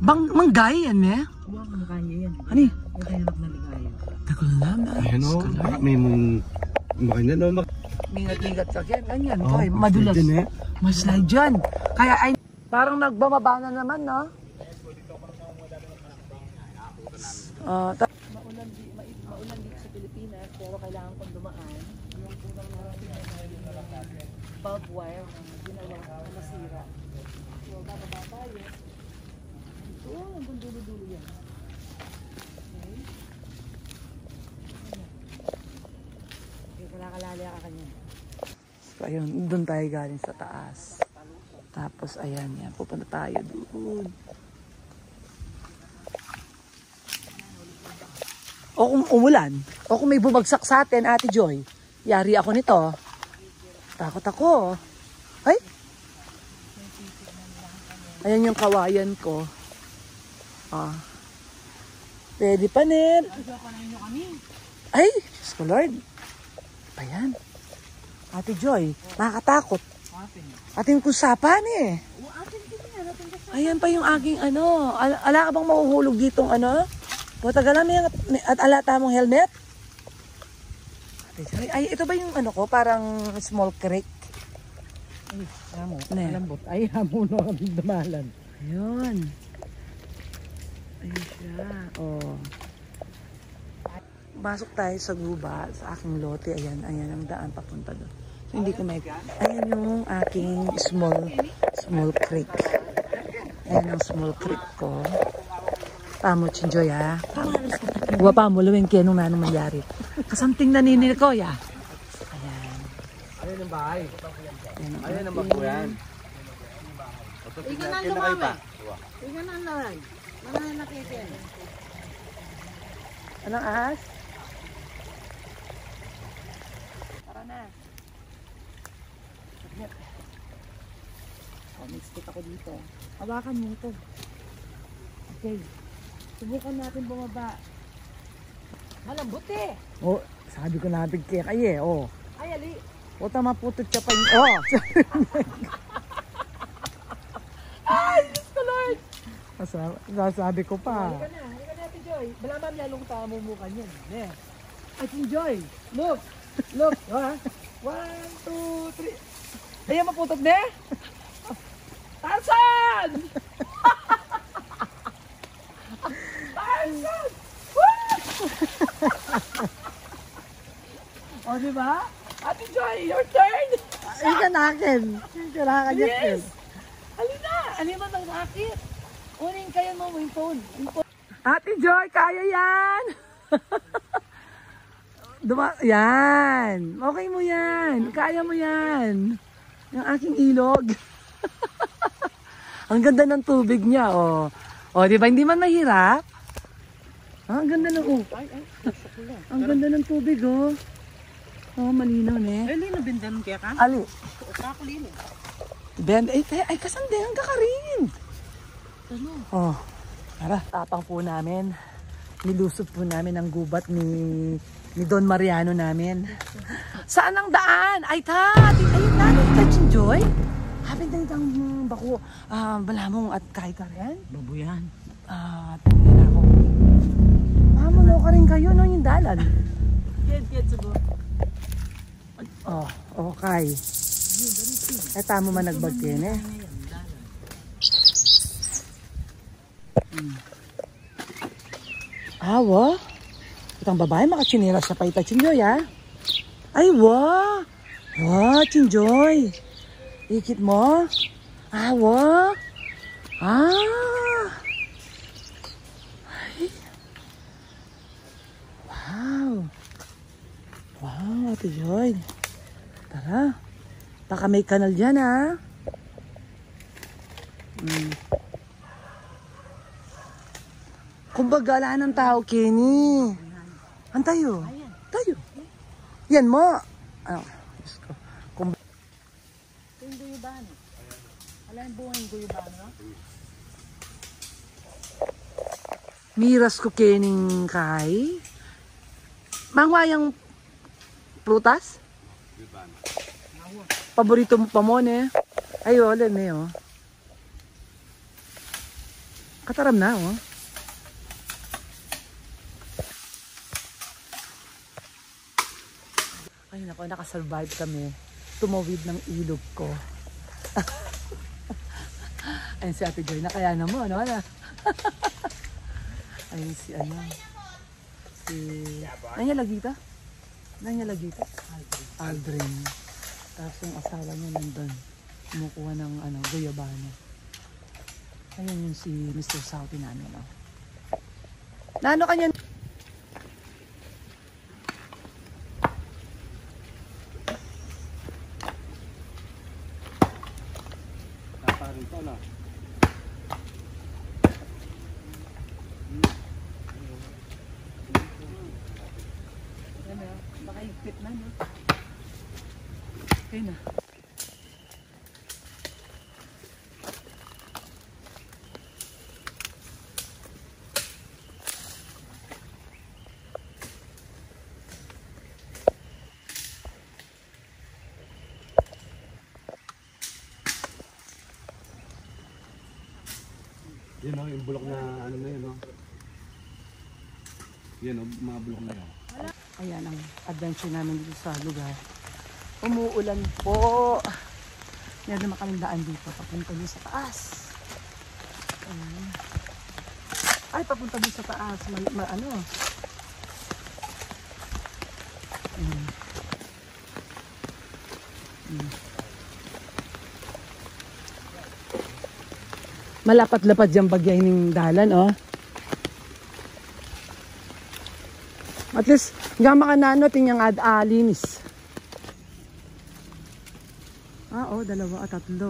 Manggay yan, eh? Huwag manggay yan. Ano eh? Ito yung naligayo. Takol naman. Ayan o, may mong makina no. Mingat-mingat sa akin. Ganyan. Oh, Okay, madulas. dyan, eh. Maslide dyan. Kaya ay... Parang nagbababa na naman, no? Maulan dito sa Pilipinas, pero kailangan kong dumaan. Yung unang bulb wire na ginawa na masira. So, bababa tayo. Ito, hanggang dulo-dulo yan. Okay. Kalakalali ka kanya. So, ayun, doon tayo galing sa taas. Tapos, ayan, yan. Pupunta tayo doon. O kung umulan, o kung may bumagsak sa atin, Ate Joy, yari ako nito. Takot ako. Ay! Ayan yung kawayan ko. Ah. Pwede pa, Nel. Ay! Diyos ko, Lord. Ayan. Ate Joy, nakakatakot. Ating kusapan eh. Ayan pa yung aking ano. Ala ka bang mahuhulog ditong ano? Putagal lang at alata mong helmet? Ay, ito ba yung ano ko? Parang small creek. Ay, hamo. Malambot. Ay, hamo na kami dumalan. Ayun. Ayun siya. Oh. Pasok tayo sa gubat, sa aking lote. Ayan, ayan ang daan papunta doon. So, hindi ko may... Ayan yung aking small creek. Ayan ang small creek ko. Pamo, Chinjoy, ha? Huwag pa mo, luwing kaya nung nanong mangyari. Kasamting naninil ko, ya. Ayan. Ayan ang bahay. Ayan ang bago yan. Ika na lumami. Ika na naman. Mga nakitin. Anong ahas? Tara na. Oh, may stick ako dito. Hawakan mo ito. Okay. Subukan natin bumaba. Malambot eh. Oh, sabi ko natin kaya kayo eh. Oh. Ay, ali. O tama putot siya pa yung... Oh! Ay, Diyos ko, Lord. Sabi ko pa. Halika na, Ate Joy. Balaman lalong tamumukan yan. Yeah. Ate Joy, look. Look. Ha? 1, 2, 3. Ayan, maputot na. Tarzan! Tarzan! O, diba? Ate Joy, your turn! Ika na akin. Ika na akin. Yes! Halina! Halina ng rakit! Unin kayo mo yung phone. Ate Joy, kaya yan! Yan! Okay mo yan! Kaya mo yan! Yung aking ilog. Ang ganda ng tubig niya, oh. O, di ba? Hindi man mahirap. Ang ganda ng ang ganda ng tubig, oh. Oh, malinaw, ne? Ay, lino bindan kaya ka? Ali. Kako lino. Bend, ay kasande, hangga ka rin. Ano? Oh, tara. Tapang po namin. Nilusot po namin ang gubat ni Don Mariano namin. Saan ang daan? Ay, ayun na, Chinjoy. Habit na itang bako, balamong at kahit ka rin. Babuyan. Tingin ako. Mamulo ka rin kayo, no, yung dalan. Kiyad siguro. Oh, okay. Eh, tamo man nagbagkin eh. Wa? Itang babae makachiniras sa paita, Chinjoy, ha? Ay, wa! Wa, Chinjoy! Ikit mo? Wa! Ay! Wow! Wow, Ate Joy! Tara! Baka may kanal dyan, ha? Kumbaga, wala ng tao, Kenny. Antayo. Tayo. Yan mo. Ano? Yung guyubano. Wala yung buhay yung guyubano. Miras ko Kenny kay. Mangwayang prutas? Paborito mo pa mo, ne? Ay, wala, ne, oh. Kataram na, oh. Ay, naku, nakasurvive kami. Tumawid ng ilog ko. Ayun si Ate Joy, nakayanan mo, ano? Ayun si, ano? Si... Nanya Lagita? Nanya Lagita? Aldrin. Tapos yung asawa niya nandun. Kumukuha ng, ano, guyabano. Ayun yung si Mr. Southie namin, no? Naano kanya? Rito na. Baka higpit na, no? Okay na. Yan o, yung bulok na ano na yun o. Yan o, mga bulok na yun. Ayan ang adventure namin dito sa lugar. Umuulan po. Meron naman kaming daan dito. Papunta dito sa taas. Ayan. Ay, papunta dito sa taas. Ano? Ayan. Ayan. Malapat-lapad yung bagay ng dalan, oh. At least, hanggang makanano, tinyang alinis. Ah, oh, 2 at 3.